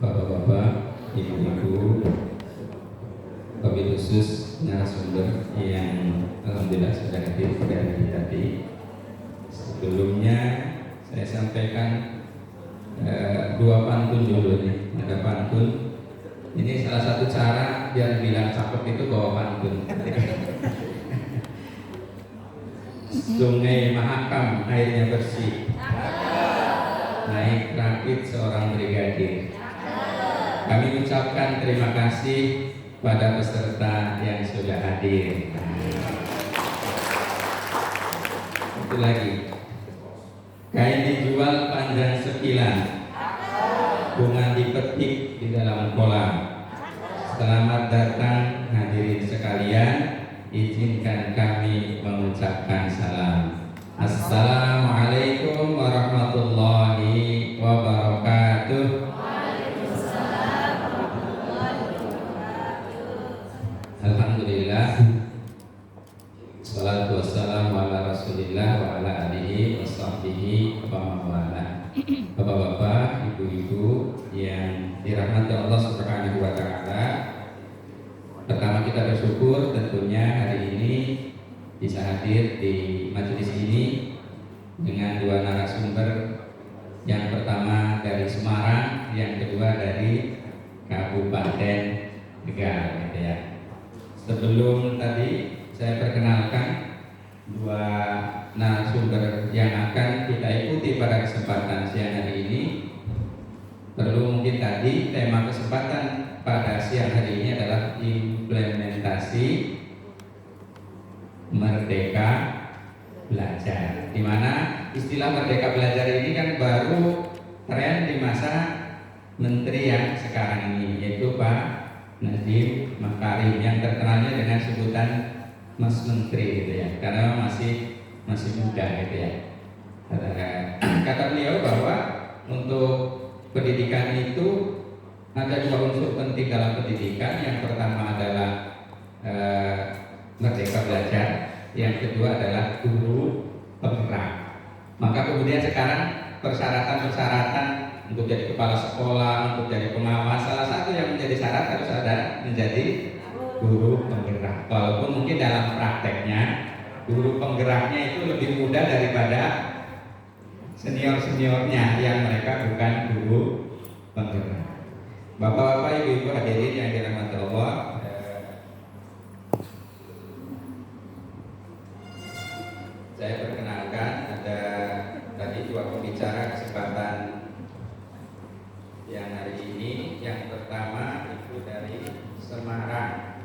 Bapak-bapak, ibu-ibu, wabil khusus narasumber yang alhamdulillah sudah hadir dari tadi. Sebelumnya saya sampaikan dua pantun dulu nih. Ada pantun. Ini salah satu cara biar bilang cakep itu bawa pantun. Sungai Mahakam airnya bersih, naik rakit seorang brigadir. Kami ucapkan terima kasih pada peserta yang sudah hadir. Itu lagi. Kain dijual panjang sekilan, bunga dipetik di dalam kolam. Selamat datang hadirin sekalian. Izinkan kami mengucapkan salam. Assalamualaikum warahmatullahi wabarakatuh. Alhamdulillah, salatu wassalamu ala rasulillah wa ala alihi wa sahbihi wa mawala. Bapak-bapak, ibu-ibu yang dirahmati Allah subhanahu wa ta'ala, pertama kita bersyukur tentunya hari ini bisa hadir di majelis ini dengan dua narasumber. Yang pertama dari Semarang, yang kedua dari Kabupaten Tegal, gitu ya. Sebelum tadi saya perkenalkan dua narasumber yang akan kita ikuti pada kesempatan siang hari ini. Perlu mungkin tadi tema kesempatan pada siang hari ini adalah implementasi Merdeka Belajar. Di mana istilah Merdeka Belajar ini kan baru tren di masa menteri yang sekarang ini, yaitu Pak Nadiem Makarim, yang terkenalnya dengan sebutan Mas Menteri, gitu ya, karena masih muda, gitu ya. Kata beliau bahwa untuk pendidikan itu ada dua unsur penting dalam pendidikan. Yang pertama adalah merdeka belajar, yang kedua adalah guru penggerak. Maka kemudian sekarang persyaratan untuk jadi kepala sekolah, untuk jadi pengawas, salah satu yang menjadi syarat harus ada menjadi guru penggerak. Walaupun mungkin dalam prakteknya guru penggeraknya itu lebih mudah daripada senior-seniornya yang mereka bukan guru penggerak. Bapak-bapak, ibu-ibu hadirin yang dirahmati Allah, saya perkenalkan ada tadi dua pembicara kesempatan yang hari ini. Yang pertama itu dari Semarang.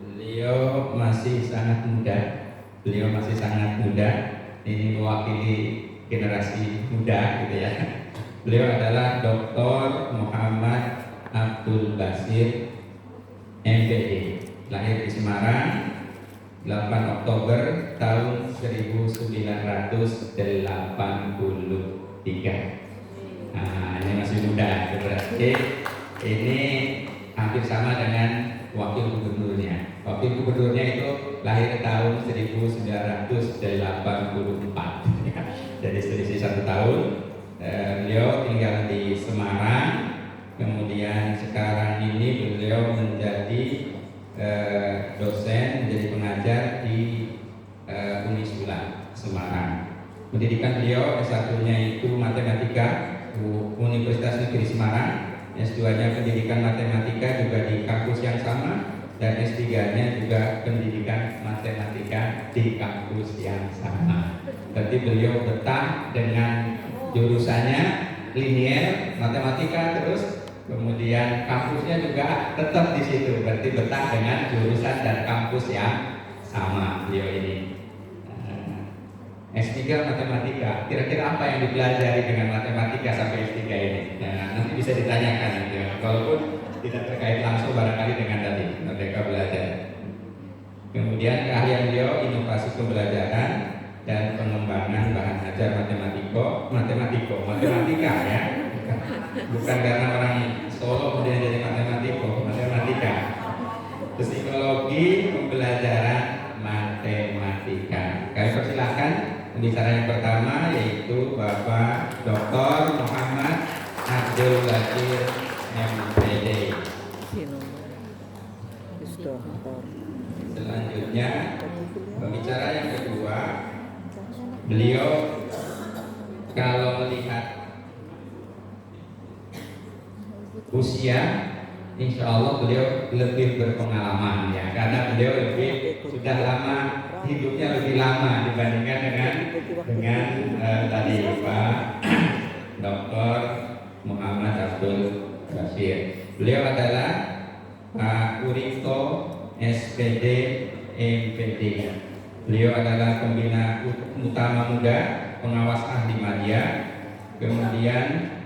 Beliau masih sangat muda. Ini mewakili generasi muda, gitu ya. Beliau adalah Dr. Muhammad Abdul Basir, MPD, lahir di Semarang 8 Oktober tahun 1983. Nah, ini masih muda, berarti ini hampir sama dengan wakil gubernurnya. Wakil gubernurnya itu lahir tahun 1984. Jadi selisih 1 tahun. Beliau tinggal di Semarang. Kemudian sekarang ini beliau menjadi dosen, menjadi pengajar di Unisula Semarang. Pendidikan beliau S1-nya itu matematika Universitas Negeri Semarang, S2-nya pendidikan matematika juga di kampus yang sama, dan S3-nya juga pendidikan matematika di kampus yang sama. Berarti beliau betah dengan jurusannya linier matematika, terus kemudian kampusnya juga tetap di situ. Berarti betah dengan jurusan dan kampus yang sama beliau ini. S3 matematika, kira-kira apa yang dipelajari dengan matematika sampai S3 ini? Nah, nanti bisa ditanyakan, ya. Walaupun tidak terkait langsung barangkali dengan tadi Merdeka Belajar. Kemudian keahlian beliau inovasi pembelajaran dan pengembangan bahan ajar matematika, ya. Bukan karena orang Solo kemudian jadi matematika. Psikologi pembelajaran matematika. Kami persilahkan Pembicara yang pertama yaitu Bapak Dr. Muhammad Abdul Bakir MPD. Selanjutnya pembicara yang kedua, beliau kalau melihat usia, insya Allah beliau lebih berpengalaman ya, karena beliau sudah lama, hidupnya lebih lama dibandingkan dengan tadi Pak Dr. Muhammad Abdul Basir. Beliau adalah Pak Urito SPD MPD. Beliau adalah pembina utama muda, pengawas ahli media. Kemudian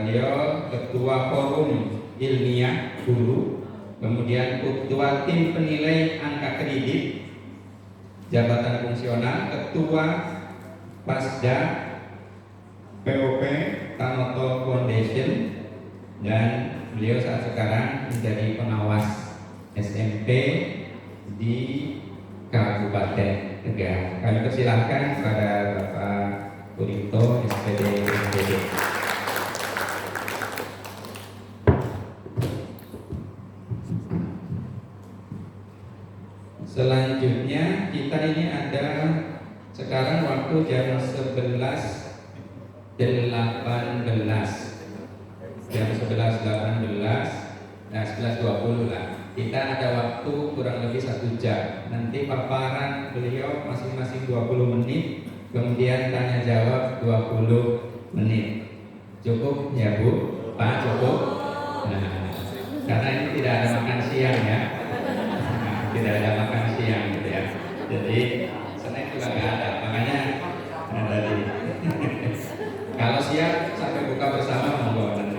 beliau ketua forum ilmiah dulu, kemudian ketua tim penilai angka kredit, jabatan fungsional, ketua Pasda POP Tanoto Foundation, dan beliau saat sekarang menjadi pengawas SMP di Kabupaten Tegal. Kami persilahkan kepada Bapak Urito SPD MPD. Selanjutnya kita ini ada sekarang waktu jam 11.18 jam 11.18, nah 11.20 lah. Kita ada waktu kurang lebih 1 jam. Nanti paparan beliau masing-masing 20 menit, kemudian tanya jawab 20 menit. Cukup ya Bu? Pak, cukup? Nah, karena ini tidak ada makan siang ya. Tidak ada makan siang gitu ya. Jadi snack juga nggak ada. Makanya tadi kalau siap sampai buka bersama monggo nanti.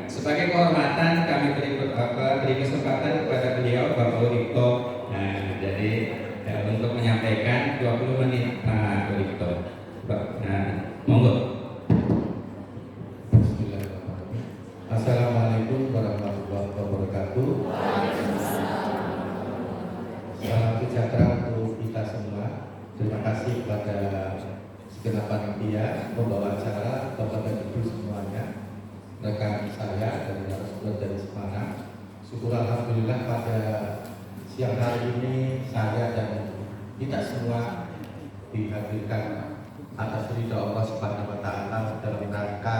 Sebagai kehormatan kami beri kesempatan kepada beliau Bapak Urito. Nah, jadi untuk menyampaikan 20 menit Pak Urito. Nah, monggo. Bismillahirrahmanirrahim. Assalamualaikum warahmatullahi wabarakatuh. Salam sejahtera untuk kita semua. Terima kasih kepada segenap panitia pembawa acara, Bapak dan Ibu semuanya, rekan saya dari narasumber dari Semarang. Syukur alhamdulillah pada siang hari ini saya dan kita semua dihadirkan atas ridha Allah Subhanahu wa taala dalam rangka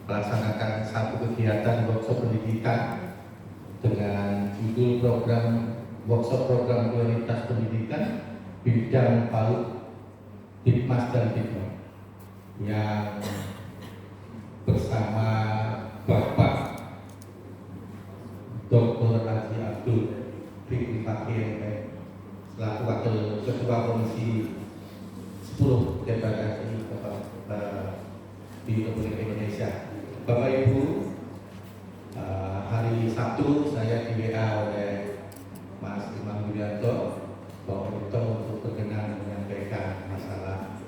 melaksanakan satu kegiatan workshop pendidikan dengan judul workshop program prioritas pendidikan bidang PAUD, Ditmas dan Ditma, yang bersama Bapak Dr. Haji Abdul Bakir selaku Wakil Ketua Komisi 10 DPR RI di Republik Indonesia. Bapak Ibu, hari Sabtu saya di WA oleh Mas Imam Widianto Bapak Urito untuk berkenan menyampaikan masalah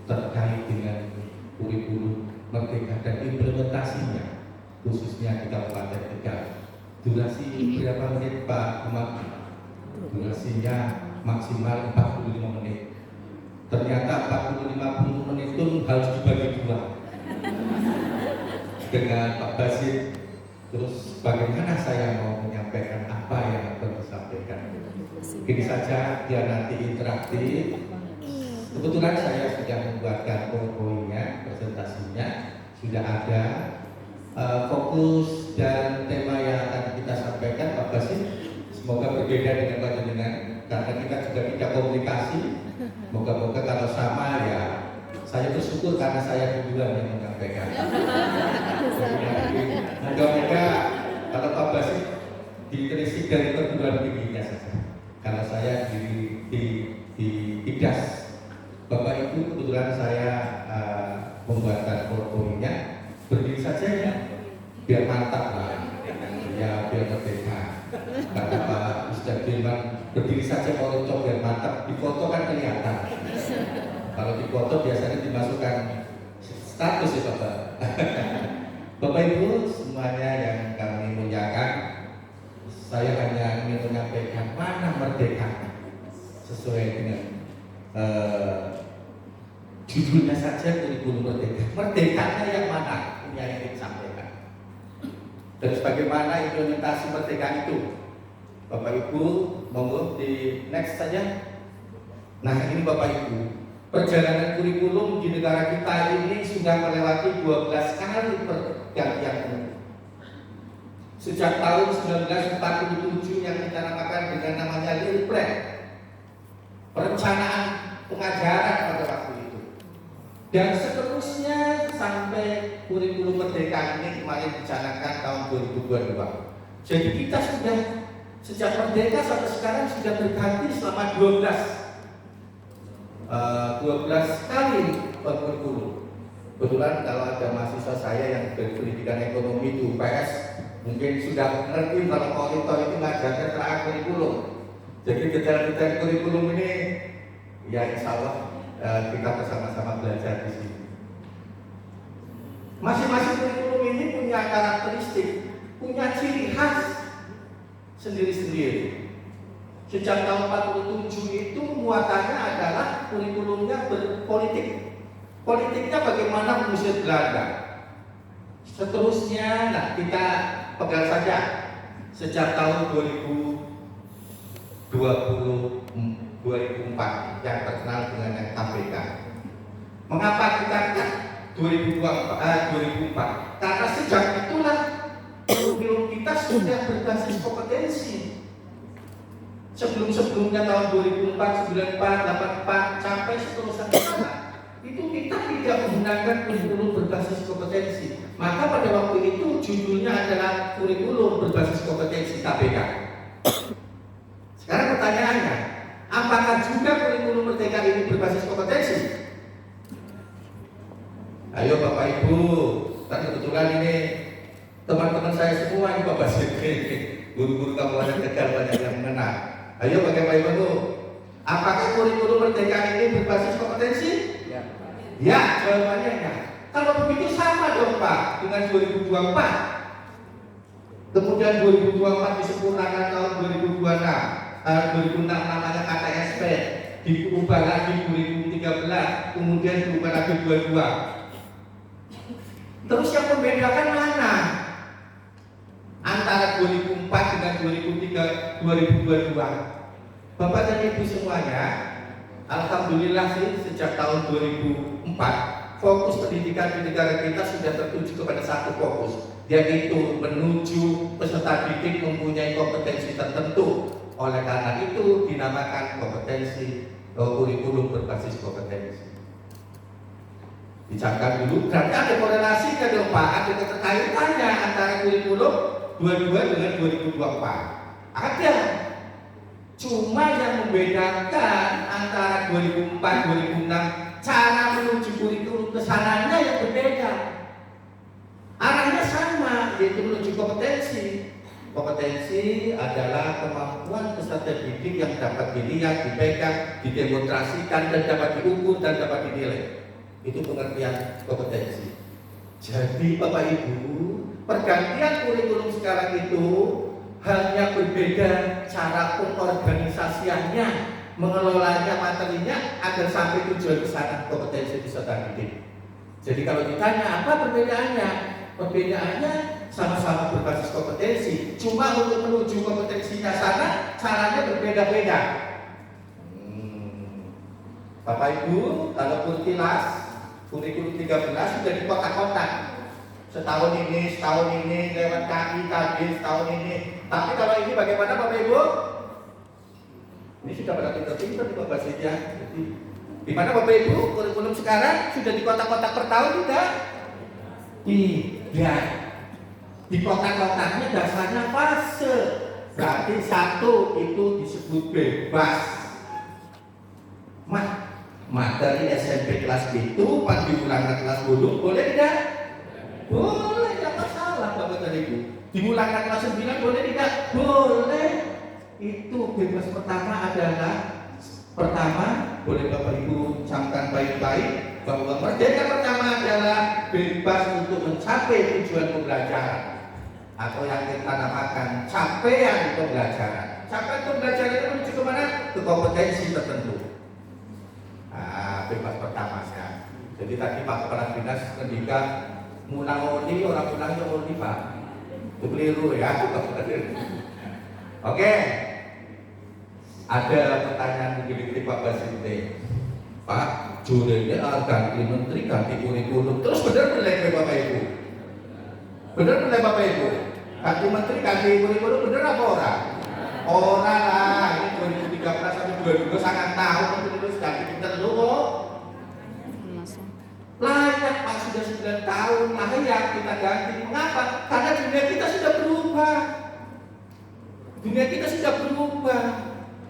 terkait dengan kurikulum Merdeka dan implementasinya khususnya di Kabupaten Tegal. Durasi berapa menit Pak Imam? Durasinya maksimal 45 menit. Ternyata 45 menit itu harus dibagi dua dengan Pak Basir. Terus bagaimana saya mau menyampaikan apa yang akan disampaikan? Begini saja biar nanti interaktif. Kebetulan saya sudah membuatkan PowerPoint-nya, presentasinya sudah ada. Fokus dan tema yang akan kita sampaikan Pak Basir semoga berbeda dengan Pak Jenengan karena kita juga tidak komunikasi. Moga-moga kalau sama ya saya bersyukur karena saya duluan yang menyampaikan. Moga-moga kalau Pak Basir diterisik dari perguruan tingginya saja. Kalau saya di IDAS. Bapak Ibu, kebetulan saya membuatkan PowerPoint-nya, berdiri saja ya, biar mantap lah, ya biar merdeka. Kata Pak Ustadz Firman, berdiri saja kalau cocok biar mantap, di foto kan kelihatan. Kalau di foto biasanya dimasukkan status ya Bapak. Bapak Ibu semuanya yang kami muliakan, saya hanya ingin menyampaikan mana merdeka. sesuai dengan judulnya saja kurikulum merdeka. Merdekanya yang mana? Ini yang ingin disampaikan. Dan bagaimana implementasi merdeka itu? Bapak Ibu, monggo di next saja. Nah ini Bapak Ibu, perjalanan kurikulum di negara kita ini sudah melewati 12 kali pergantian. Sejak tahun 1947 yang kita namakan dengan namanya Lilpret, perencanaan pengajaran pada waktu itu, dan seterusnya sampai kurikulum merdeka ini kemarin dicanangkan tahun 2022. Jadi kita sudah sejak merdeka sampai sekarang sudah berganti selama 12 kali kurikulum. Kebetulan kalau ada mahasiswa saya yang berpendidikan ekonomi di UPS mungkin sudah ngerti kalau auditor itu ngajarkan terakhir kurikulum. Jadi detail-detail kurikulum ini ya insya Allah kita bersama-sama belajar di sini. Masing-masing kurikulum ini punya karakteristik, punya ciri khas sendiri-sendiri. Sejak tahun 47 itu muatannya adalah kurikulumnya berpolitik. Politiknya bagaimana mengusir Belanda. Seterusnya, nah kita pegang saja sejak tahun 2004 yang terkenal dengan KPK. Mengapa kita 2004? Karena sejak itulah kurikulum kita sudah berbasis kompetensi. Sebelum-sebelumnya tahun 2004, 94, 84 sampai seterusnya itu kita tidak menggunakan kurikulum berbasis kompetensi. Maka pada waktu itu judulnya adalah kurikulum berbasis kompetensi KPK. Sekarang pertanyaannya, apakah juga kurikulum merdeka ini berbasis kompetensi? Ayo Bapak Ibu, kan kebetulan ini teman-teman saya semua ini Bapak Sikri, guru-guru Kabupaten Tegal banyak yang mengenal. Ayo Bapak Ibu, apakah kurikulum merdeka ini berbasis kompetensi? Ya, jawabannya ya. Kalau begitu sama dong Pak dengan 2024. Kemudian 2024 disempurnakan tahun 2026, 2006 namanya KTSP, diubah lagi 2013, kemudian diubah lagi 22. Terus yang membedakan mana antara 2004 dengan 2022? Bapak dan Ibu semuanya, alhamdulillah sih sejak tahun 2004 fokus pendidikan di negara kita sudah tertuju kepada satu fokus, yaitu menuju peserta didik mempunyai kompetensi tertentu. Oleh karena itu dinamakan kompetensi kurikulum berbasis kompetensi. Dicatat dulu, berarti ada korelasinya dong Pak, ada keterkaitannya antara kurikulum 22 dengan 2024. Ada. Cuma yang membedakan antara 2004, 2006, cara menuju kurikulum kesananya yang berbeda. Arahnya sama, yaitu menuju kompetensi. Kompetensi adalah kemampuan peserta didik yang dapat dilihat, dipegang, didemonstrasikan, dan dapat diukur dan dapat dinilai. Itu pengertian kompetensi. Jadi Bapak Ibu, pergantian kurikulum sekarang itu hanya berbeda cara pengorganisasiannya, mengelolanya, materinya agar sampai tujuan ke sana, kompetensi peserta didik. Jadi kalau ditanya apa perbedaannya? Perbedaannya sama-sama berbasis kompetensi, cuma untuk menuju kompetensinya sana caranya berbeda-beda. Bapak Ibu, kalau kurtilas kurikulum 13 sudah di kotak-kotak. Setahun ini lewat kaki tadi, setahun ini. Tapi kalau ini bagaimana Bapak Ibu? Ini sudah pada pinter-pinter di Bapak Sidya. Di mana Bapak Ibu kurikulum sekarang sudah di kotak-kotak per tahun tidak? Tidak. Di kotak-kotaknya dasarnya fase. Berarti satu itu disebut bebas. Materi SMP kelas itu pas diulang ke kelas bodoh boleh tidak? Boleh, tidak masalah Bapak dan Ibu. Dimulai ke kelas 9 boleh tidak? Boleh. Itu bebas pertama adalah boleh Bapak Ibu camkan baik-baik bahwa merdeka pertama adalah bebas untuk mencapai tujuan pembelajaran atau yang kita namakan capaian pembelajaran. Sampai itu belajar itu menuju kemana? Ke kompetensi tertentu. Bebas pertamasan. Jadi tadi Pak Kepala Dinas ketika mulang oli, orang mulangnya oli Pak. Itu keliru ya. Oke. Ada pertanyaan begini Pak Basuki. Pak, jurenya ganti menteri, ganti kurikulum. Terus benar benar Bapak Ibu? Benar benar Bapak Ibu? Ganti menteri, ganti kurikulum benar apa orang? Orang lah. Ini 2013 sampai 2022 sangat tahu menteri itu ganti kita dulu kok. Layak Pak, sudah 9 tahun layak kita ganti. Mengapa? Karena dunia kita sudah berubah. Dunia kita sudah berubah.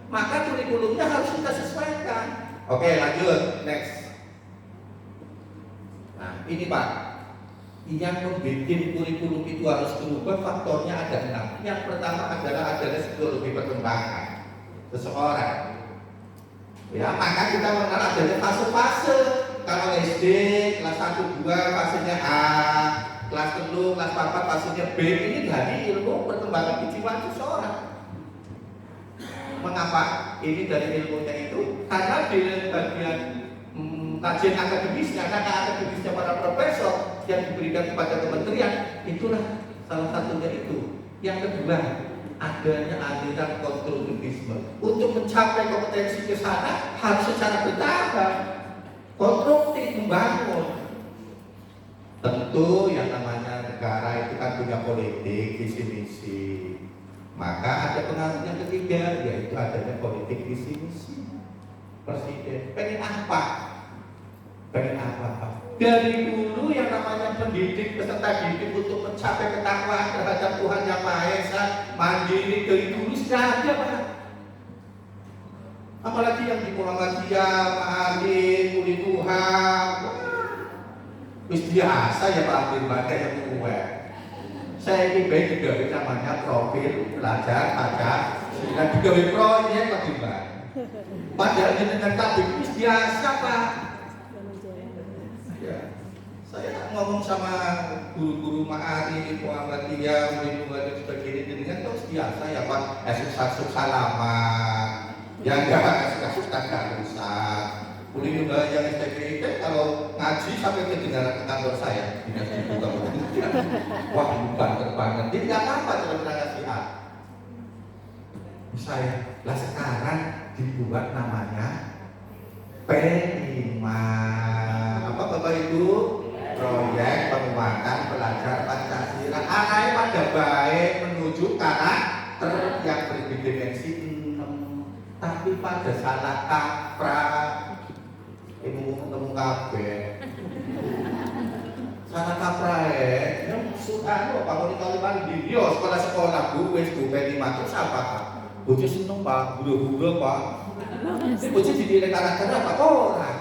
Maka kurikulumnya harus kita sesuaikan. Oke, lanjut, next. Nah, ini Pak, yang membuat kurikulum itu harus berubah faktornya ada 6. Yang pertama adalah adanya psikologi perkembangan seseorang. Ya, maka kita mengenal adanya fase-fase. Kalau SD kelas 1, 2 fasenya A, kelas 3, kelas 4 fasenya B. Ini dari ilmu perkembangan kejiwaan seseorang. Mengapa? Ini dari ilmunya itu karena di bagian kajian akademisnya, karena akademisnya para profesor yang diberikan kepada kementerian, itulah salah satunya itu. Yang kedua, adanya aliran konstruktivisme. Untuk mencapai kompetensi ke sana harus secara bertahap, konstruktif, membangun. Tentu yang namanya negara itu kan punya politik, visi misi. Maka ada pengaruh yang ketiga, yaitu adanya politik visi misi. Presiden pengen apa? Pengen apa? Dari dulu yang namanya pendidik, peserta didik untuk mencapai ketakwaan terhadap Tuhan Yang Maha Esa, mandiri dari dulu sudah ada Pak. Apalagi yang di Muhammadiyah, Ma'alim, Uli Tuhan, wis biasa ya Pak Abdul Baca yang tua. Saya ini baik juga namanya profil pelajar pajak dan juga proyek Pak Bimba. Padahal dengan tabik wis biasa Pak. Ya, saya ngomong sama guru-guru Ma'arif, Muhammadiyah, Uli Tuhan dan sebagainya dengan terus biasa ya Pak. Esuk salaman, yang enggak kasus tanda rusak. Uli Tuhan yang STPIP kalau ngaji sampai kedengaran ke kantor saya dinas dibuka. Wah banter banget, dia nggak apa-apa kalau kita ngasih A. Saya, lah sekarang dibuat namanya P5 apa Bapak Ibu? Proyek penguatan pelajar Pancasila. Anaknya pada baik menuju karakter yang berdimensi 6, tapi pada salah kaprah. Ibu ketemu kabeh. Salah kaprah yang sudah lo bangun di Kalimantan video sekolah-sekolah Bu wis Bu P5 terus apa Pak? Bojo seneng Pak, guru-guru Pak. Bojo didilek karakter apa? Orang.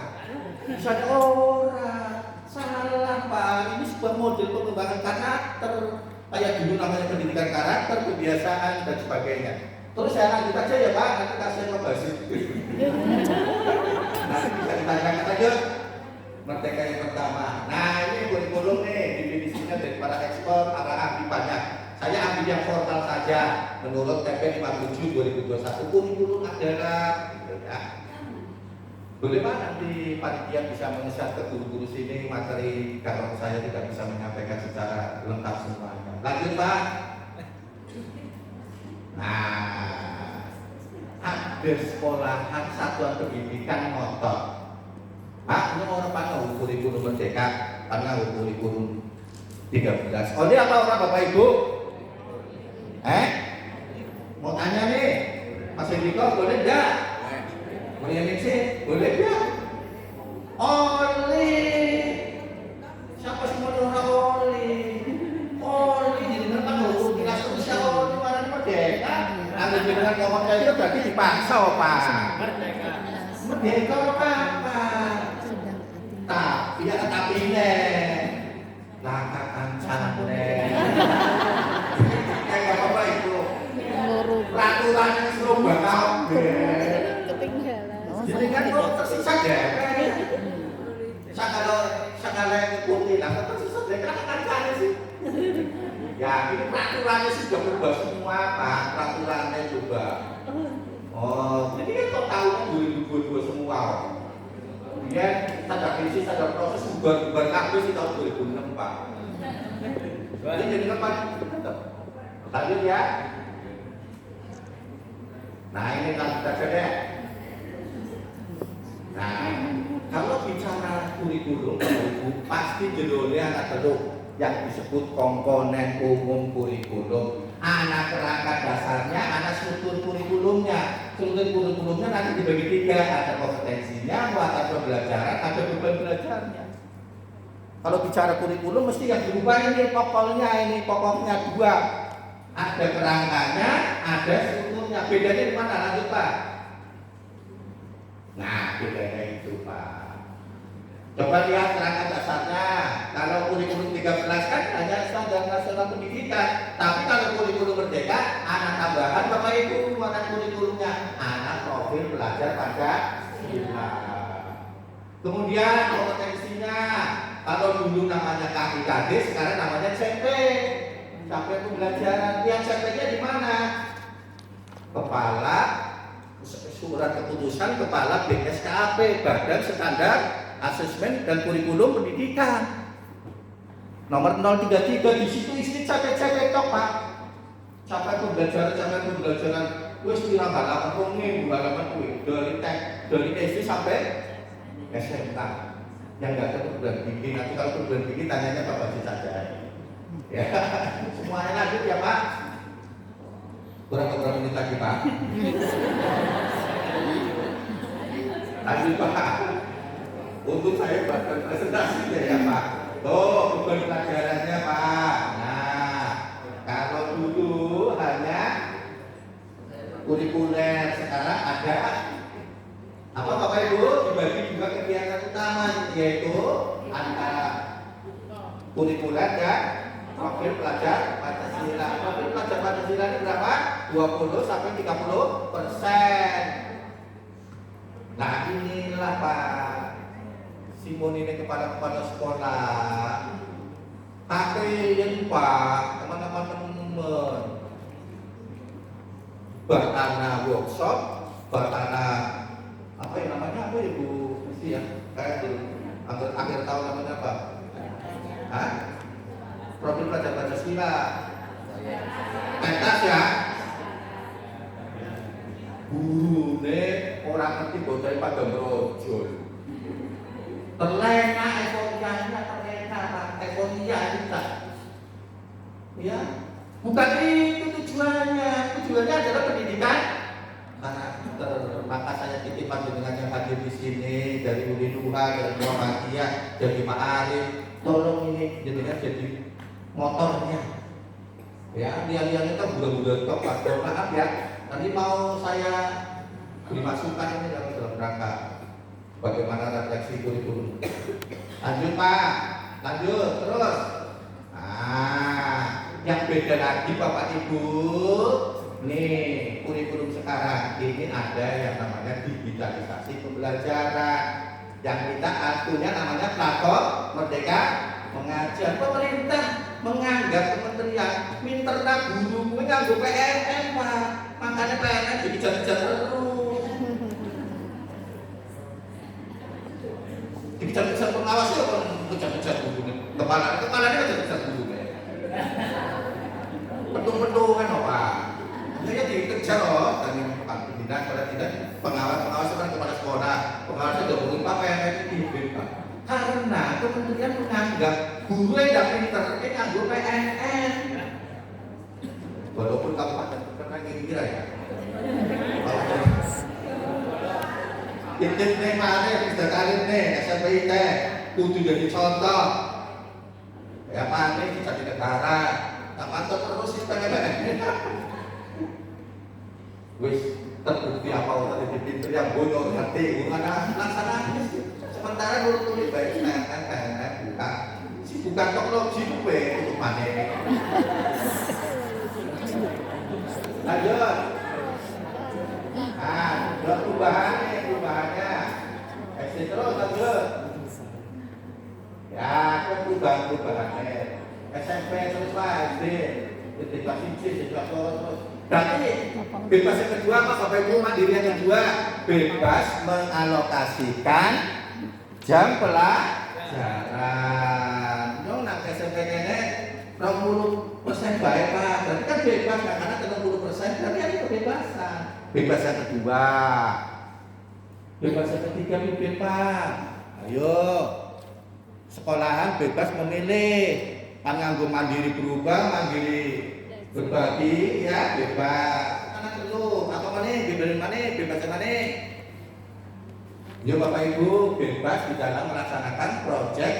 Bisa orang. Salah Pak. Ini sebuah model pengembangan karakter. Kayak dulu namanya pendidikan karakter, kebiasaan dan sebagainya. Terus saya lanjut aja ya Pak, nanti kasih ke Basit. Nanti bisa ditanyakan aja. Merdeka yang pertama. Nah ini kurikulum nih, definisinya dari para ekspor, para ahli banyak. Saya ambil yang formal saja. Menurut TP 57 2021 kurikulum adalah gitu ya. Boleh Pak nanti panitia bisa mengeset ke guru-guru sini materi kalau saya tidak bisa menyampaikan secara lengkap semuanya. Lanjut Pak. Nah, ada sekolahan satuan pendidikan ngotot. Pak, ini orang tahu kurikulum merdeka, karena kurikulum 13. Oh ini apa orang Bapak Ibu? Mau tanya nih, Mas Indiko boleh enggak? Mau yang sih? Boleh enggak? Oli, siapa semua orang Oli? Oli, jadi kan hukum kelas bisa Oli mana merdeka? Anda dengan ngomong kayak itu berarti dipaksa Pak. Merdeka apa? Tapi ya tapi lakakan santai. Kayak apa itu? Peraturannya suruh bakal ketinggalan. Jadi kan kalau tersisa deh. Sakala ngikutin, lah tersisa deh kan sih. Ya ini peraturannya sudah berubah semua Pak. Peraturannya juga Oh, jadi kan kok tahu kan 2022 semua. Kemudian ada krisis, ada proses bubar kabeh sih tahun 2006 Pak. Jadi apa? Lanjut ya. Nah ini lanjut aja deh. Nah, kalau bicara kurikulum, pasti judulnya anak terus yang disebut komponen umum kurikulum. Anak kerangka dasarnya, anak struktur kurikulumnya. Struktur kurikulumnya nanti dibagi 3, ada kompetensinya, muatan pembelajaran, ada beban belajarnya. Kalau bicara kurikulum mesti yang dirubah ini pokoknya 2. Ada kerangkanya, ada strukturnya. Bedanya di mana? Lanjut Pak. Nah, bedanya itu Pak. Coba lihat kerangka dasarnya. Kalau kurikulum 13 kan hanya standar nasional pendidikan. Tapi kalau kurikulum merdeka, anak tambahan Bapak Ibu, anak kurikulumnya, anak profil belajar Pancasila. Kemudian kompetensinya, kalau dulu namanya KIKD, sekarang namanya CP. Capaian pembelajaran. Yang CP-nya di mana? Kepala Surat Keputusan Kepala BSKAP, Badan Standar Asesmen dan Kurikulum Pendidikan. Nomor 033 di situ isi capek-capek tok Pak. Capaian pembelajaran wis pirang halaman minggu halaman kuwi dari SD sampai SMK. Yang enggak ada perguruan tinggi, nanti kalau perguruan tinggi tanyanya Bapak Haji saja. Ya, semuanya lanjut ya Pak. Berapa menit lagi Pak? Lanjut Pak. Untuk saya buatkan presentasinya ya Pak. Tuh beban pelajarannya Pak. Nah, kalau dulu hanya kurikuler, sekarang ada apa Bapak Ibu? Dibagi juga kegiatan utama, yaitu antara kurikuler dan profil pelajar Pancasila. Profil pelajar Pancasila ini berapa? 20 sampai 30%. Nah inilah Pak, Simon ini kepada sekolah. Pakai Pak, teman-teman, Bartana workshop, Bartana apa yang namanya apa Ibu mesti ya? Kayak di akhir tahun namanya apa? Hah? Profil pelajar Pancasila. Pentas ya. Gurune orang ngerti bocah pada brojol. Terlena ekonianya, terlena Pak. Ekonia kita. Ya. Bukan itu tujuannya. Tujuannya adalah pendidikan karakter. Maka saya titip dengan yang hadir di sini dari Uliduha, dari Muhammadiyah, dari Ma'arif. Tolong ini jadi motornya. Ya, lihat-lihat itu budak-budak tok Pak. Maaf ya. Nanti mau saya dimasukkan ini dalam rangka bagaimana refleksi kurikulum. Lanjut Pak. Lanjut terus. Nah, yang beda lagi Bapak Ibu. Nih, kurikulum sekarang ini ada yang namanya digitalisasi pembelajaran. Yang kita aturnya namanya platform Merdeka Mengajar. Pemerintah menganggap kementerian minterna guru kuwi nganggo PNN Pak. Makanya PNN dikejar-kejar terus. Dikejar-kejar pengawas ya kejar-kejar guru. Kepalanya kejar-kejar guru. Petung-petungan Pak. Dia dikejar loh dari Pak Dinas pada tidak pengawas kan kepala sekolah. Pengawasnya udah ngomong Pak PNN itu Pak. Karena kementerian menganggap guru yang pinter ini nganggo PNN. Walaupun kabupaten pernah kira ya. Titik nih mana yang bisa kali nih SMPIT kudu jadi contoh. Ya panik bisa di negara. Tak mantap terus sistem PNN. Wis terbukti apa orang di pintu yang bodoh ngerti gimana laksananya sih. Sementara dulu tulis baik PNN buka. Si bukan teknologi gue untuk panik. Lanjut. Nah, perubahannya. Exit terus lanjut. Ya, kan perubahannya. SMP terus lah SD, kelas C, kelas terus Berarti bebas yang kedua apa Bapak Ibu? Mandiri yang kedua bebas mengalokasikan jam pelajaran. Nyong nang SMP kene 20% baik Pak. Berarti kan bebas kan karena 30% berarti ada kebebasan. Bebas yang kedua. Bebas yang ketiga pimpin Pak. Ayo. Sekolahan bebas memilih. Kan nganggo mandiri berubah, mandiri berbagi ya bebas. Anak dulu apa mana? Bebas mana? Ya Bapak Ibu bebas di dalam melaksanakan proyek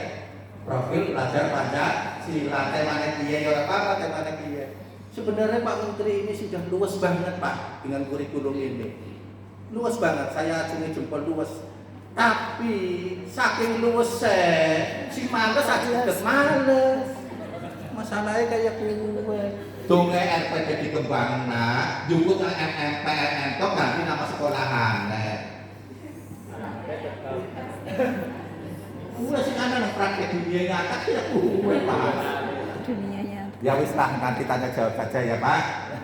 profil pelajar Pancasila. Temanya dia ya apa temanya dia. Sebenarnya Pak Menteri ini sudah luas banget Pak dengan kurikulum ini. Luas banget, saya acungi jempol luas. Tapi saking luas si males aja udah males. Masalahnya kayak gue. Donge RPD dikembangin nak, jemput nang MPN tok ganti nama sekolahan. Gue sih kan anak praktek dunia nyata ya gue Pak. Dunia nyata. Ya wis lah nanti tanya jawab saja ya Pak.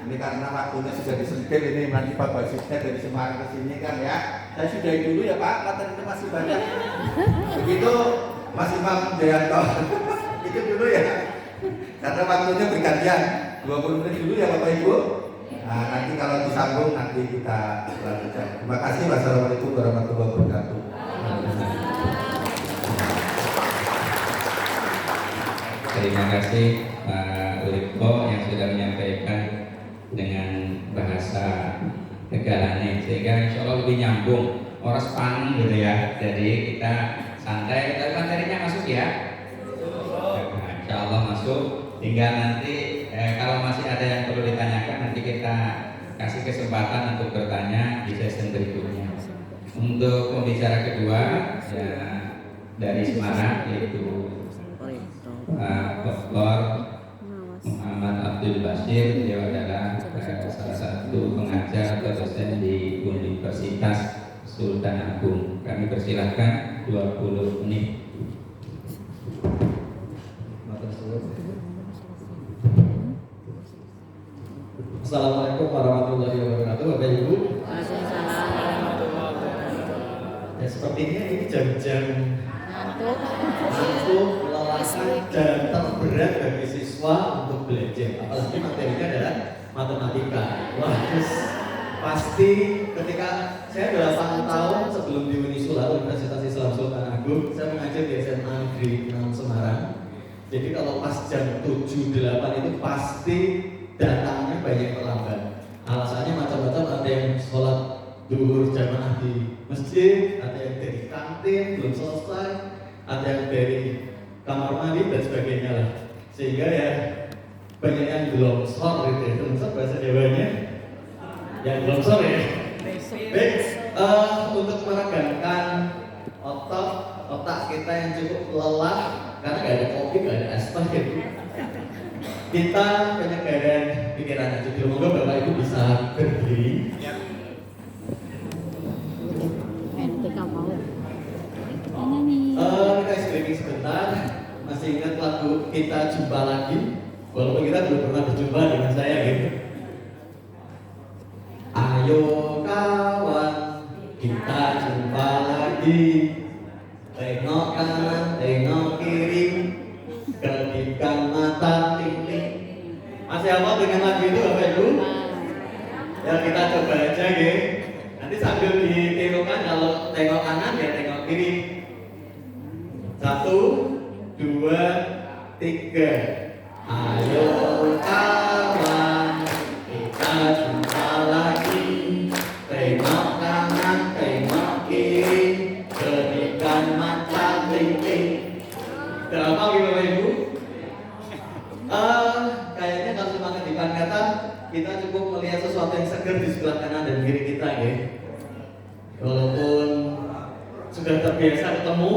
Ini karena waktunya sudah disempit ini nanti Pak Basisnya dari Semarang ke sini kan ya. Saya sudahi dulu ya Pak, materi masih banyak. Begitu Mas Imam Jayanto. Itu dulu ya. Karena waktunya bergantian 20 menit dulu ya Bapak Ibu. Nah, nanti kalau disambung nanti kita lanjutkan. Terima kasih. Wassalamualaikum warahmatullahi wabarakatuh. Terima kasih Pak Uripko yang sudah menyampaikan dengan bahasa negaranya sehingga insya Allah lebih nyambung orang Spanyol gitu ya. Jadi kita santai, tapi materinya masuk ya. Insya Allah masuk. Tinggal nanti kalau masih ada yang perlu ditanyakan nanti kita kasih kesempatan untuk bertanya di sesi berikutnya. Untuk pembicara kedua ya, dari Semarang yaitu Pak Dr. Muhammad Abdul Bashir. Dia adalah salah satu pengajar atau dosen di Universitas Sultan Agung. Kami persilahkan 20 menit. Assalamualaikum warahmatullahi wabarakatuh, Bapak Ibu. Ya sepertinya ini jam-jam ngantuk, melelahkan dan terberat bagi siswa untuk belajar. Apalagi materinya adalah matematika. Wah, terus pasti ketika saya 8 tahun sebelum di Unisula Universitas Islam Sultan Agung, saya mengajar di SMA Negeri 6 Semarang. Jadi kalau pas jam 7-8 itu pasti datangnya banyak terlambat. Alasannya macam-macam, ada yang sholat duhur jamaah di masjid, ada yang dari kantin belum selesai, ada yang dari kamar mandi dan sebagainya lah. Sehingga ya banyak yang belum sore gitu ya. Belum bahasa Jawanya yang belum sore ya. Baik, untuk meregangkan otak kita yang cukup lelah karena gak ada kopi, gak ada es teh gitu. Kita penyegaran pikiran aja dulu. Moga Bapak Ibu bisa berdiri. Kita streaming sebentar. Masih ingat lagu Kita Jumpa Lagi? Walaupun kita belum pernah berjumpa dengan saya gitu. Ayo kawan, kita jumpa lagi. Tengok kanan, tengok kiri, kedipkan mata ting-ting. Masih hafal dengan lagu itu Bapak Ibu? Ya kita coba aja ya. Nanti sambil ditirukan, kalau tengok kanan ya tengok kiri. 1, 2, 3. Ayo kawan, kita jumpa lagi. Tengok kanan, tengok kiri, kedipkan mata ting-ting. Udah hafal gitu Bapak Ibu? Kayaknya kalau cuma kedipan kata, kita cukup melihat sesuatu yang segar di sebelah kanan dan kiri kita ya. Walaupun sudah terbiasa ketemu,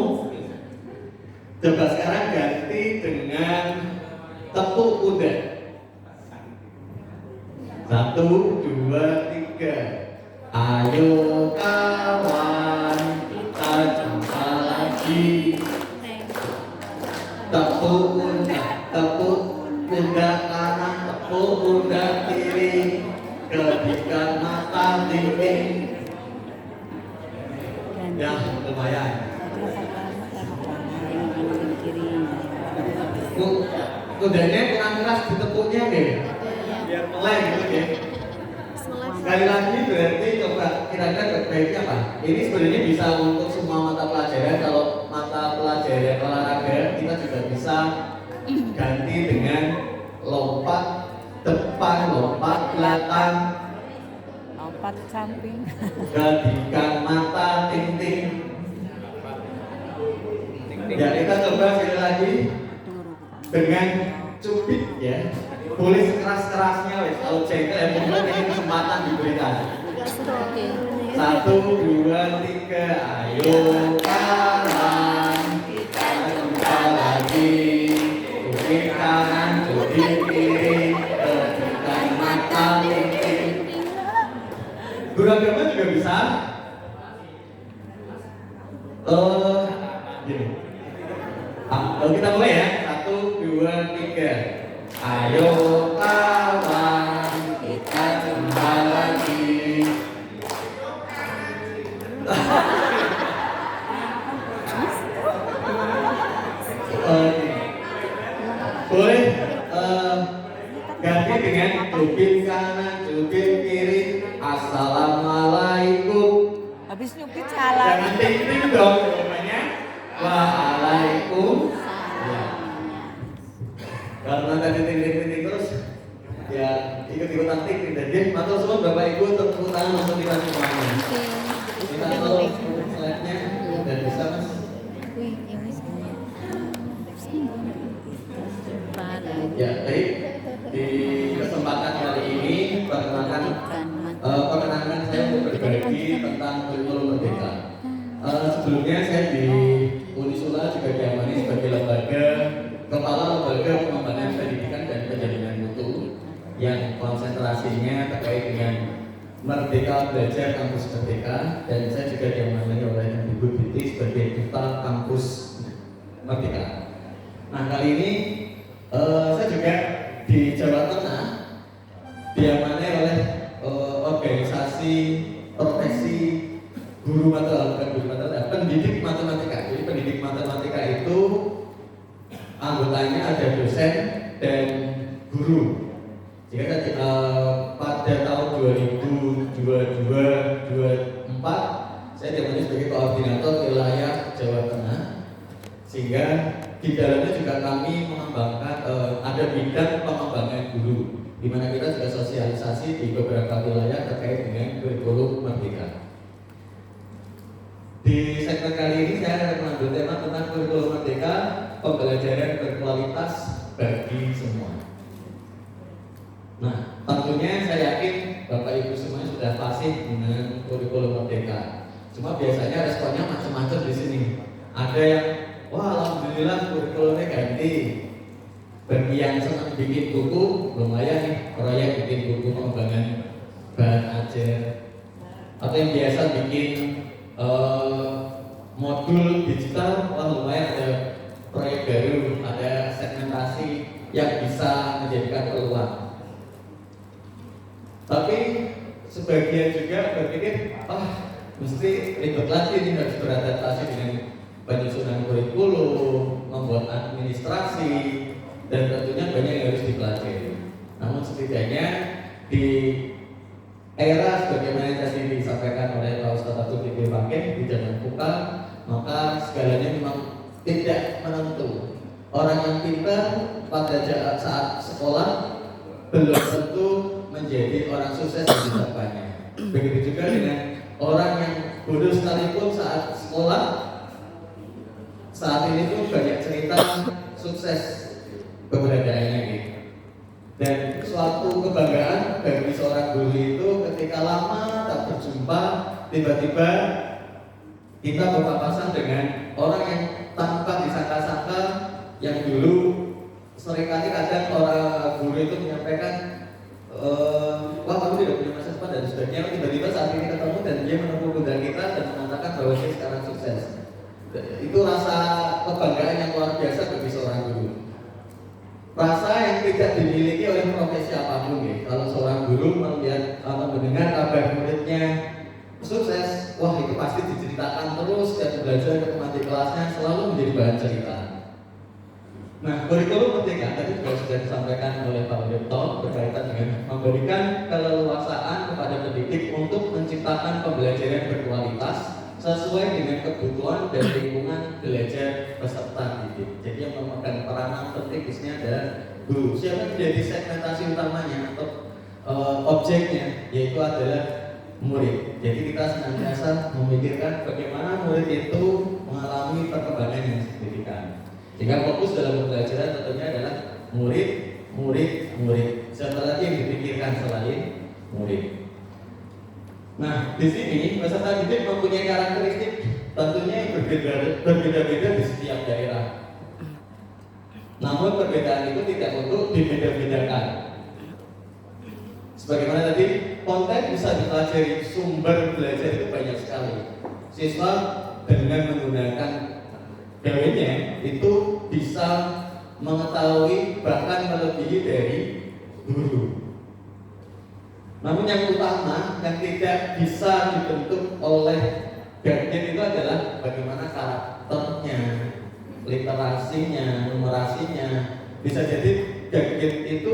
coba sekarang ganti dengan tepuk pundak. 1, 2, 3. Ayo kawan, kita jumpa lagi. Tepuk pundak, tepuk pundak kanan, tepuk pundak kiri, ting. Ya, lumayan. Kudanya kurang keras ditepuknya deh, biar meleng gitu deh. Sekali lagi berarti coba kira-kira baiknya apa? Ini sebenarnya bisa untuk semua mata pelajaran. Kalau mata pelajaran olahraga kita juga bisa ganti dengan lompat depan, lompat belakang, lompat samping. gadikan mata, ting-ting. Ya kita coba sekali lagi dengan cubit ya. Boleh sekeras-kerasnya wes. Kalau jengkel ya mungkin ini kesempatan diberikan. 1, 2, 3, ayo kanan, kita jumpa lagi. Cubit kanan, cubit kiri, gadikan mata, ting-ting. Guru agama juga bisa. Gini. Kalau kita mulai ya, 1, 2, 3. Ayo kawan, kita jumpa lagi. Boleh ganti dengan cubit kanan, cubit kiri. Assalamualaikum. Habis nyupit salah. Jangan ting-ting dong jawabannya. Waalaikum. Ya. Karena tadi ting-ting terus, ya ikut-ikutan ting-ting. Jadi matur suwun Bapak Ibu untuk tepuk tangan untuk kita semuanya. Kita tolong slide-nya dan bisa Mas. Ya, baik. Di kesempatan kali ini perkenalkan saya untuk berbagi tentang kurikulum merdeka. Sebelumnya saya di Unisula juga diamani sebagai lembaga kepala lembaga pengembangan pendidikan dan penjaminan mutu yang konsentrasinya terkait dengan Merdeka Belajar Kampus Merdeka, dan saya juga diamani oleh Ibu Biti sebagai duta kampus Merdeka. Nah, kali ini saya juga di Jawa Tengah diamani oleh organisasi profesi guru pendidik matematika. Jadi pendidik matematika itu anggotanya ada dosen dan guru. Jika pada tahun 2022-2024 saya diamani sebagai koordinator wilayah Jawa Tengah, sehingga di dalamnya juga kami mengembangkan ada bidang pengembangan guru, di mana kita juga sosialisasi di beberapa wilayah terkait dengan kurikulum merdeka. Di segmen kali ini saya akan mengambil tema tentang kurikulum merdeka, pembelajaran berkualitas bagi semua. Nah, tentunya saya yakin Bapak Ibu semuanya sudah fasih dengan kurikulum merdeka. Cuma biasanya responnya macam-macam di sini. Ada yang, wah alhamdulillah kurikulumnya ganti. Bagi yang senang bikin buku, lumayan nih proyek bikin buku pengembangan bahan ajar. Atau yang biasa bikin modul digital, wah lumayan ada proyek baru, ada segmentasi yang bisa menjadikan peluang. Tapi sebagian juga berpikir, mesti ribet lagi nih, harus beradaptasi dengan penyusunan kurikulum, membuat administrasi, dan tentunya banyak yang harus dipelajari. Namun setidaknya di era sebagaimana yang tadi disampaikan oleh Pak Ustadz Abdul Fikri Fakih di zaman KUKA, maka segalanya memang tidak menentu. Orang yang pintar pada saat sekolah belum tentu menjadi orang sukses di depannya. Begitu juga dengan orang yang bodoh sekalipun saat sekolah, saat ini pun banyak cerita sukses keberadaannya gitu. Dan suatu kebanggaan bagi seorang guru itu ketika lama tak berjumpa, tiba-tiba kita berpapasan dengan orang yang tanpa disangka-sangka, yang dulu seringkali kadang orang guru itu menyampaikan, wah kamu tidak punya masa depan dan sebagainya. Tiba-tiba saat ini ketemu dan dia menempuh pundak kita dan mengatakan bahwa dia sekarang sukses. Itu rasa kebanggaan yang luar biasa bagi seorang guru. Rasa yang tidak dimiliki oleh profesi apapun ya. Kalau seorang guru melihat atau mendengar mendengar kabar muridnya sukses, wah itu pasti diceritakan terus dan belajar ke teman di kelasnya selalu menjadi bahan cerita. Nah, kurikulum merdeka tadi juga sudah disampaikan oleh Pak Wirto berkaitan dengan memberikan keleluasaan kepada pendidik untuk menciptakan pembelajaran berkualitas sesuai dengan kebutuhan dan lingkungan belajar peserta didik. Jadi yang memegang peranan penting di sini adalah guru. Siapa menjadi segmentasi utamanya atau objeknya, yaitu adalah murid. Jadi kita senantiasa memikirkan bagaimana murid itu mengalami perkembangan yang signifikan. Sehingga fokus dalam pembelajaran tentunya adalah murid. Siapa lagi yang dipikirkan selain murid? Nah, di sini peserta didik mempunyai karakteristik tentunya yang berbeda-beda di setiap daerah. Namun perbedaan itu tidak untuk dibeda-bedakan. Sebagaimana tadi, konten bisa dipelajari, sumber belajar itu banyak sekali. Siswa dengan menggunakan dawennya itu bisa mengetahui bahkan melebihi dari guru. Namun yang utama yang tidak bisa dibentuk oleh gadget itu adalah bagaimana karakternya, literasinya, numerasinya. Bisa jadi gadget itu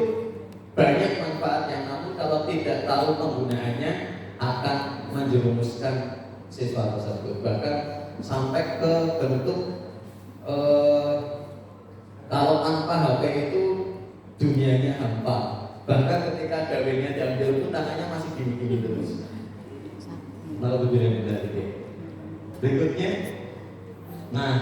banyak manfaatnya, namun kalau tidak tahu penggunaannya akan menjerumuskan siswa tersebut. Bahkan sampai ke bentuk kalau tanpa HP itu dunianya hampa. Bahkan ketika dawennya diambil itu tangannya masih gini-gini terus. Malah berbeda-beda. Berikutnya, nah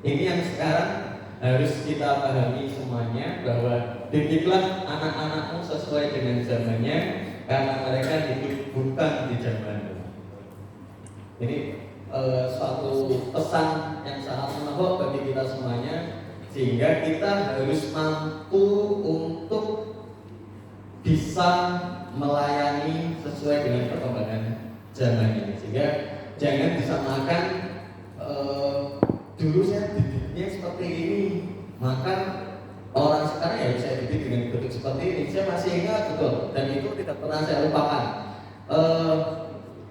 ini yang sekarang harus kita pahami semuanya, bahwa didiklah anak-anakmu sesuai dengan zamannya, karena mereka hidup bukan di zamanmu. Ini suatu pesan yang sangat menonjol bagi kita semuanya, sehingga kita harus mampu untuk bisa melayani sesuai dengan perkembangan zaman ini. Sehingga jangan disamakan dulu saya didiknya seperti ini, maka orang sekarang ya saya didik dengan bentuk seperti ini. Saya masih ingat betul, dan itu tidak pernah saya lupakan.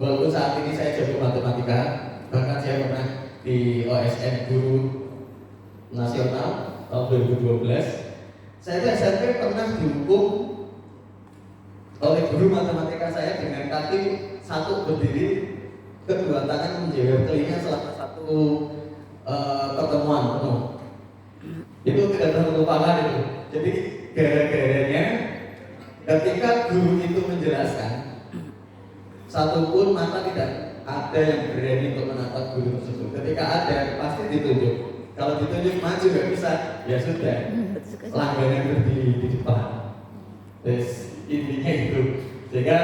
Walaupun saat ini saya jago matematika, bahkan saya pernah di OSN Guru Nasional tahun 2012. Saya di SMP pernah dihukum oleh guru matematika saya dengan kaki satu berdiri, kedua tangan menjewer telinga selama satu pertemuan penuh. Itu tidak terlupakan itu. Jadi gara-garanya ketika guru itu menjelaskan, satupun mata tidak ada yang berani untuk menatap guru tersebut. Ketika ada, pasti ditunjuk. Kalau ditunjuk maju nggak bisa, ya sudah, langganan berdiri di depan. Terus intinya itu. Sehingga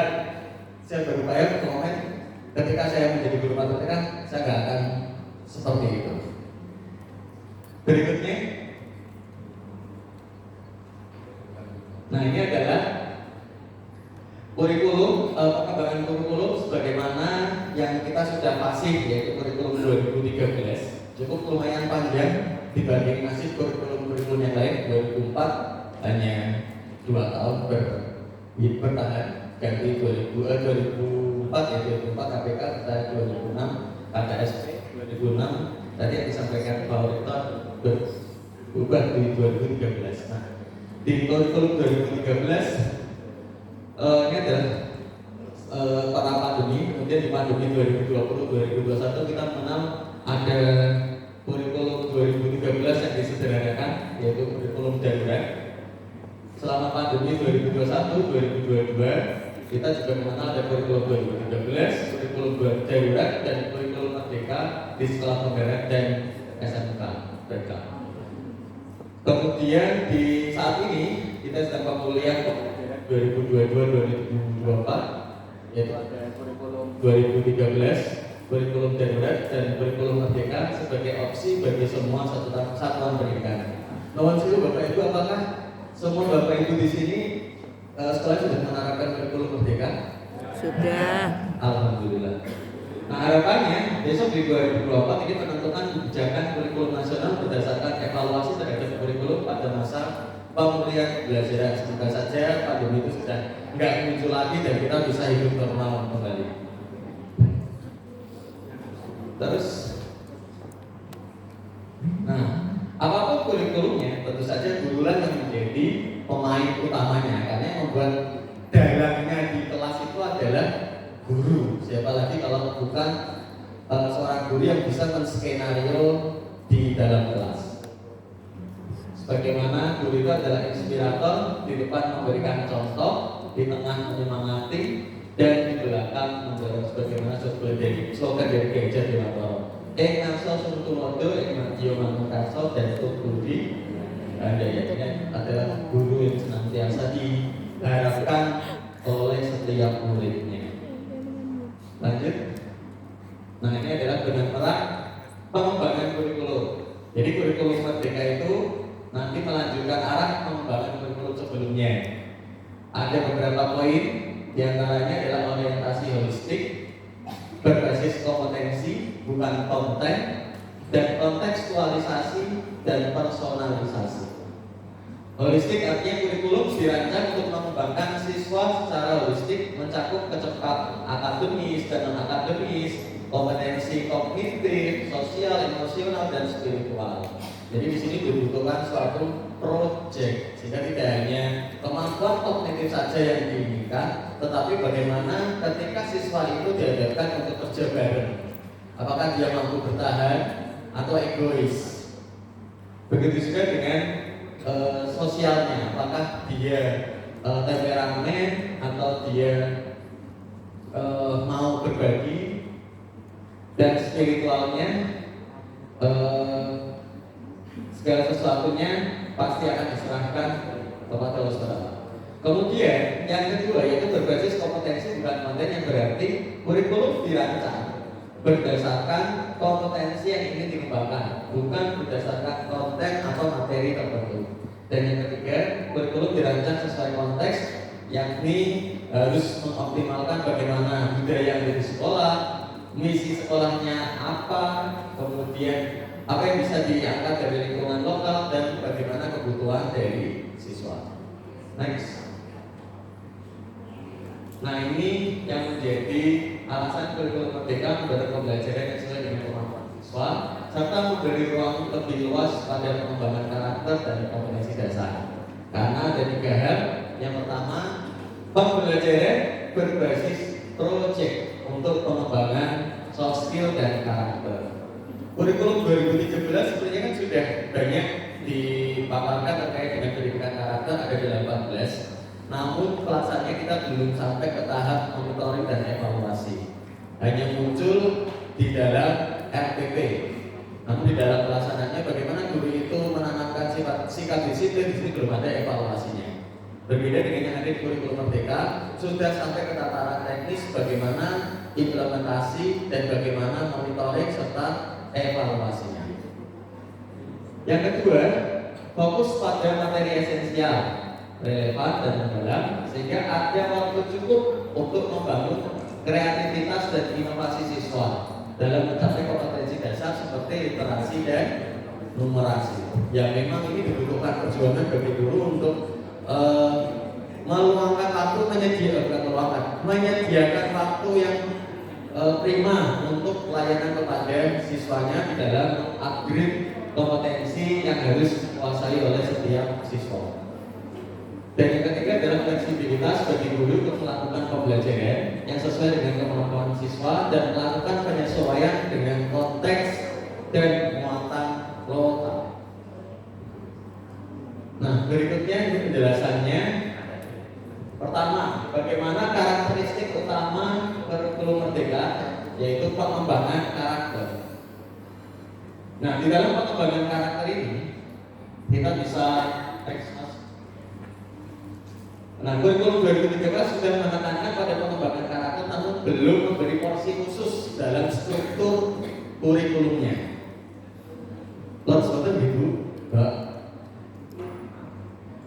saya berupaya komen ketika saya menjadi guru matematika, saya nggak akan seperti itu. Berikutnya, nah ini adalah kurikulum, perkembangan kurikulum sebagaimana yang kita sudah fasih, yaitu kurikulum 2013. Cukup lumayan panjang dibanding nasib kurikulum yang lain. 2004 hanya 2 tahun bertahan, ganti 2004 ya, 2004 KPK, kita 2006 KKSP, 2006 tadi yang disampaikan Pak Wirto berubah di 2013. Nah, di kurikulum 2013 ini adalah para pandemi, kemudian di pandemi 2020-2021 kita mengenal ada kurikulum 2013 yang disederhanakan, yaitu kurikulum darurat. Selama pandemi 2021-2022 kita juga mengenal ada kurikulum 2013, kurikulum darurat, dan kurikulum merdeka di sekolah penggerak dan SMK mereka. Kemudian di saat ini kita sedang pemulihan 2022-2024, yaitu ada kurikulum 2013, kurikulum darurat, dan kurikulum merdeka sebagai opsi bagi semua satuan pendidikan. Namun dulu Bapak Ibu, apakah semua Bapak Ibu di sini sekolah sudah menerapkan kurikulum merdeka? Sudah. Alhamdulillah. Nah, harapannya besok di 2024 ini menentukan kebijakan kurikulum nasional berdasarkan evaluasi terhadap kurikulum pada masa pemulihan melihat pembelajaran. Semoga saja pandemi itu sudah nggak muncul lagi dan kita bisa hidup normal kembali. Terus, nah, apapun kurikulumnya, tentu saja gurulah yang menjadi pemain utamanya, karena yang membuat dalangnya di kelas itu adalah guru. Siapa lagi kalau bukan seorang guru yang bisa menskenario di dalam kelas. Sebagaimana guru itu adalah inspirator, di depan memberikan contoh, di tengah menyemangati, dan di belakang mendorong. Sebagaimana slogan dari Kiai Jatiwanto, ngaso suntulodo, mantio manungkaso, dan budi. Dayanya adalah guru yang senantiasa diharapkan oleh setiap muridnya. Lanjut. Nah, ini adalah benang merah pengembangan kurikulum. Jadi kurikulum Merdeka itu nanti melanjutkan arah pengembangan kurikulum sebelumnya. Ada beberapa poin, diantaranya adalah orientasi holistik, berbasis kompetensi, bukan konten, dan kontekstualisasi dan personalisasi. Holistik artinya kurikulum dirancang untuk mengembangkan siswa secara holistik, mencakup kecepatan akademis dan non-akademis, kompetensi kognitif, sosial, emosional, dan spiritual. Jadi di sini dibutuhkan suatu project, sehingga tidak hanya kemampuan kognitif saja yang diinginkan, tetapi bagaimana ketika siswa itu dihadapkan untuk kerja bareng. Apakah dia mampu bertahan atau egois? Begitu juga dengan sosialnya, apakah dia temperamen atau dia mau berbagi, dan spiritualnya segala sesuatunya pasti akan diserahkan kepada Allah SWT. Kemudian yang kedua yaitu berbasis kompetensi bukan konten, yang berarti kurikulum dirancang berdasarkan kompetensi yang ingin dikembangkan, bukan berdasarkan konten atau materi tertentu. Dan yang ketiga, kurikulum dirancang sesuai konteks, yakni harus mengoptimalkan bagaimana budaya yang ada di sekolah, misi sekolahnya apa, kemudian apa yang bisa diangkat dari lingkungan lokal, dan bagaimana kebutuhan dari siswa. Next. Nah, ini yang menjadi alasan kurikulum Merdeka membentuk pembelajaran yang sesuai dengan kemampuan siswa, serta memberi ruang lebih luas pada pengembangan karakter dan kompetensi dasar. Karena ada 3 hal. Yang pertama, pembelajaran berbasis project untuk pengembangan soft skill dan karakter. Kurikulum 2013 sebenarnya kan sudah banyak dipaparkan terkait dengan pendidikan karakter, ada 18. Namun pelaksanaannya kita belum sampai ke tahap monitoring dan evaluasi. Hanya muncul di dalam RPP. Namun di dalam pelaksanaannya bagaimana guru itu menanamkan sikap disiplin, di sini belum ada evaluasinya. Berbeda dengan yang ada di kurikulum Merdeka, sudah sampai ke tataran teknis bagaimana implementasi dan bagaimana monitoring serta evaluasinya. Yang kedua, fokus pada materi esensial, relevan dan mendalam, sehingga ada waktu cukup untuk membangun kreativitas dan inovasi siswa dalam mencapai kompetensi dasar seperti literasi dan numerasi. Yang memang ini dibutuhkan perjuangan bagi guru untuk meluangkan waktu, menyediakan waktu yang prima untuk pelayanan kepada siswanya di dalam upgrade kompetensi yang harus dikuasai oleh setiap siswa. Dan yang ketiga adalah fleksibilitas bagi guru untuk melakukan pembelajaran yang sesuai dengan kemampuan siswa dan melakukan penyesuaian dengan konteks dan muatan lokal. Nah, berikutnya ini penjelasannya. Pertama, bagaimana karakteristik utama kurikulum Merdeka, yaitu pengembangan karakter. Nah, di dalam pengembangan karakter ini kita bisa kurikulum 2013 sudah menekankan pada pengembangan karakter, namun belum memberi porsi khusus dalam struktur kurikulumnya. Lalu seperti itu, Mbak.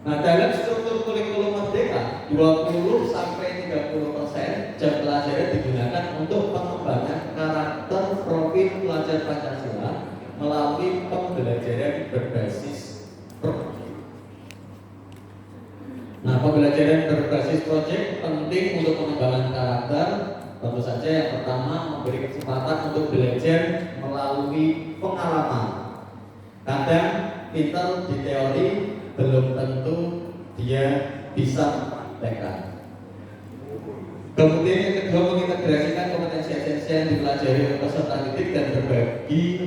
Nah, dalam struktur kurikulum Merdeka 20-30% jam pelajaran digunakan untuk pengembangan karakter profil pelajar Pancasila melalui pembelajaran berbasis berbasis proyek penting untuk pengembangan karakter. Tentu saja yang pertama memberi kesempatan untuk belajar melalui pengalaman. Kadang pintar di teori belum tentu dia bisa mempraktekkan. Kemudian yang kedua, mengintegrasikan kompetensi esensial yang dipelajari oleh peserta didik dan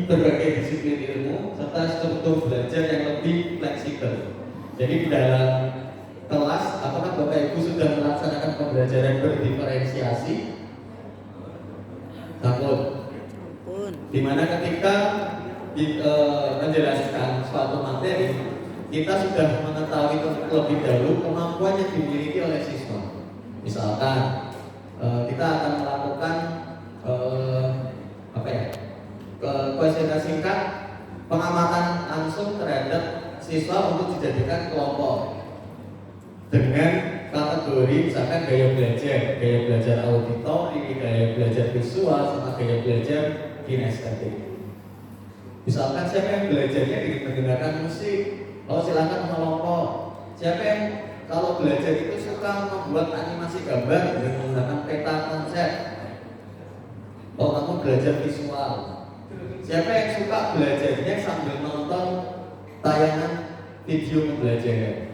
berbagai disiplin ilmu serta struktur belajar yang lebih fleksibel. Jadi di dalam kelas, apakah Bapak Ibu sudah melaksanakan pembelajaran berdiferensiasi? Takut. Dimana ketika menjelaskan suatu materi, kita sudah mengetahui terlebih dahulu kemampuan yang dimiliki oleh siswa. Misalkan kita akan melakukan kuesioner singkat pengamatan langsung terhadap siswa untuk dijadikan kelompok dengan kategori misalkan gaya belajar auditori, gaya belajar visual, sama gaya belajar kinestetik. Misalkan siapa yang belajarnya dengan menggunakan musik, silakan kelompok. Siapa yang kalau belajar itu suka membuat animasi gambar dengan menggunakan peta konsep, kamu belajar visual. Siapa yang suka belajarnya sambil nonton tayangan video pembelajaran?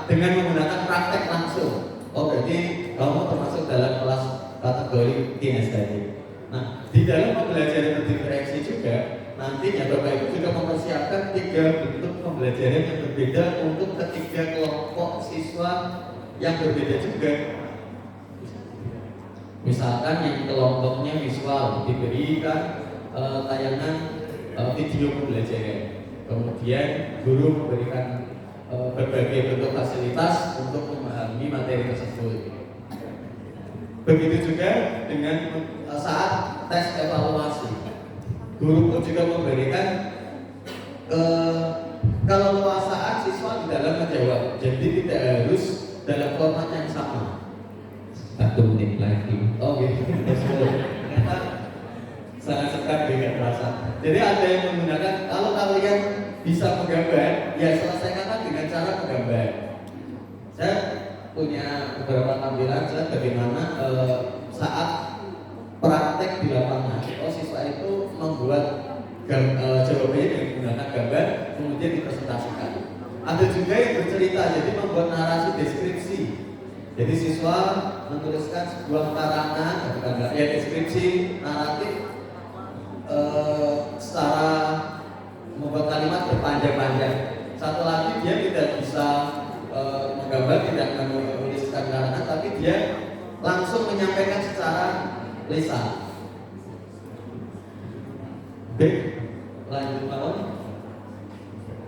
Dengan menggunakan praktek langsung. Berarti kamu termasuk dalam kelas kategori kinestetik. Nah, di dalam pembelajaran berdiferensi juga nantinya Bapak Ibu juga mempersiapkan 3 bentuk pembelajaran yang berbeda untuk ketiga kelompok siswa yang berbeda juga. Misalkan yang kelompoknya visual diberikan tayangan video pembelajaran. Kemudian guru memberikan berbagai bentuk fasilitas untuk memahami materi tersebut. Begitu juga dengan saat tes evaluasi, guru pun juga memberikan keleluasaan siswa di dalam menjawab. Jadi tidak harus dalam format yang sama. 1 menit lagi. Ternyata sangat sekali dengan terasa. Jadi ada yang menggunakan, kalau kalian bisa menggambar, ya selesaikan dengan cara menggambar. Saya punya beberapa tampilan bagaimana saat praktek di lapangan, siswa itu membuat jawabannya dengan menggunakan gambar, kemudian dipresentasikan. Ada juga yang bercerita, jadi membuat narasi deskripsi. Jadi siswa menuliskan sebuah karangan, deskripsi naratif secara membuat kalimat berpanjang-panjang. Satu lagi dia tidak bisa menggambar, tidak menuliskan karangan, tapi dia langsung menyampaikan secara lisan. Baik, lanjut Pak.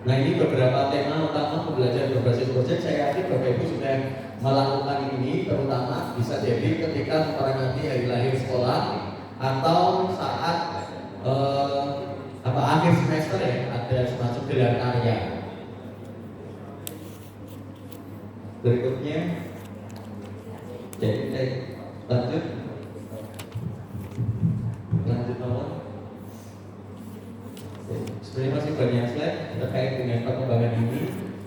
Nah, ini beberapa tema utama pembelajaran berbasis proyek. Saya yakin Bapak Ibu sudah melakukan ini, terutama bisa jadi ketika memperingati hari lahir sekolah atau saat akhir semester ya, ada semacam gelar karya. Berikutnya, jadi lanjut nomor. Sebenarnya masih banyak slide terkait dengan perkembangan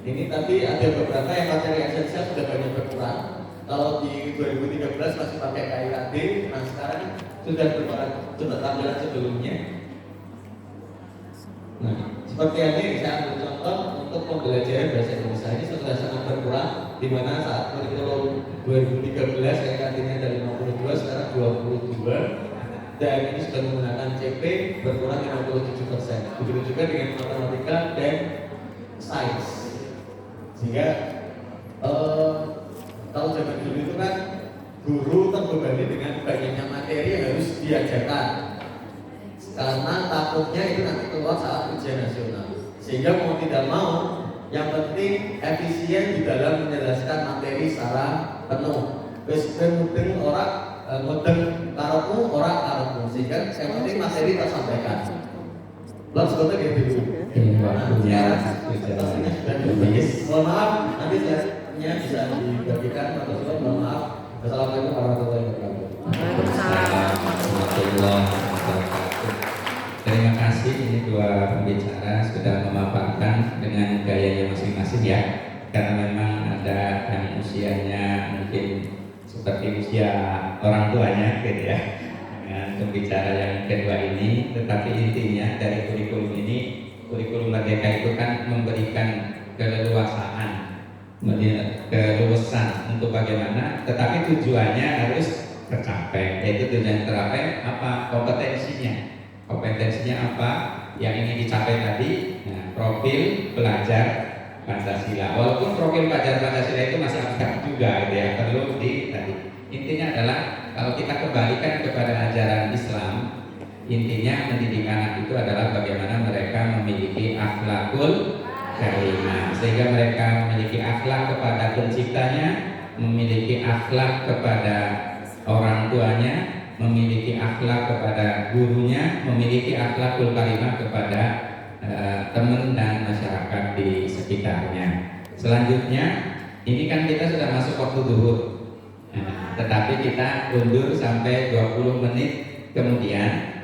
ini, tapi ada beberapa yang materi esensial sudah banyak berkurang. Kalau di 2013 masih pakai KIKD, nah sekarang sudah berkurang. Coba tampilan sebelumnya. Nah, seperti ini saya ambil contoh untuk pembelajaran bahasa Indonesia ini sudah sangat berkurang, di mana saat kurikulum 2013 KIKD-nya dari 52 sekarang 22. Dan ini sudah menggunakan CP berkurang 57%. Begitu juga dengan matematika dan sains. Sehingga kalau zaman dulu itu kan guru terbebani dengan banyaknya materi yang harus diajarkan, karena takutnya itu nanti keluar saat ujian nasional. Sehingga mau tidak mau, yang penting efisien di dalam menjelaskan materi secara penuh. Wis mudeng orang mudeng karepmu orang karepmu, sehingga yang penting materi tersampaikan. Lalu sebetulnya gitu. Pastinya sudah dibahas. Mohon maaf, nanti saya bisa dibagikan atau sudah. Mohon maaf. Wassalamualaikum warahmatullahi wabarakatuh. Waalaikumsalam warahmatullahi wabarakatuh. Terima kasih, ini dua pembicara sudah memaparkan dengan gayanya masing-masing ya. karena memang ada yang usianya mungkin seperti usia orang tuanya gitu ya, dengan pembicara yang kedua ini. Tetapi intinya dari kurikulum ini, kurikulum Merdeka itu kan memberikan keleluasaan, keluasan untuk bagaimana, tetapi tujuannya harus tercapai. Yaitu tujuan tercapai apa? Kompetensinya apa yang ingin dicapai tadi? Nah, profil pelajar Pancasila. Walaupun profil pelajar Pancasila itu masih abstrak juga, gitu ya, perlu tadi. Intinya adalah kalau kita kembalikan kepada ajaran Islam, intinya mendidik anak itu adalah bagaimana mereka memiliki akhlakul karimah, sehingga mereka memiliki akhlak kepada penciptanya, memiliki akhlak kepada orang tuanya, memiliki akhlak kepada gurunya, memiliki akhlakul karimah kepada teman dan masyarakat di sekitarnya. Selanjutnya, ini kan kita sudah masuk waktu zuhur, tetapi kita undur sampai 20 menit kemudian.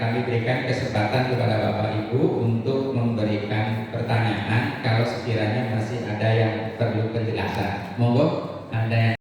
Kami berikan kesempatan kepada Bapak Ibu untuk memberikan pertanyaan kalau sekiranya masih ada yang perlu penjelasan. Monggo.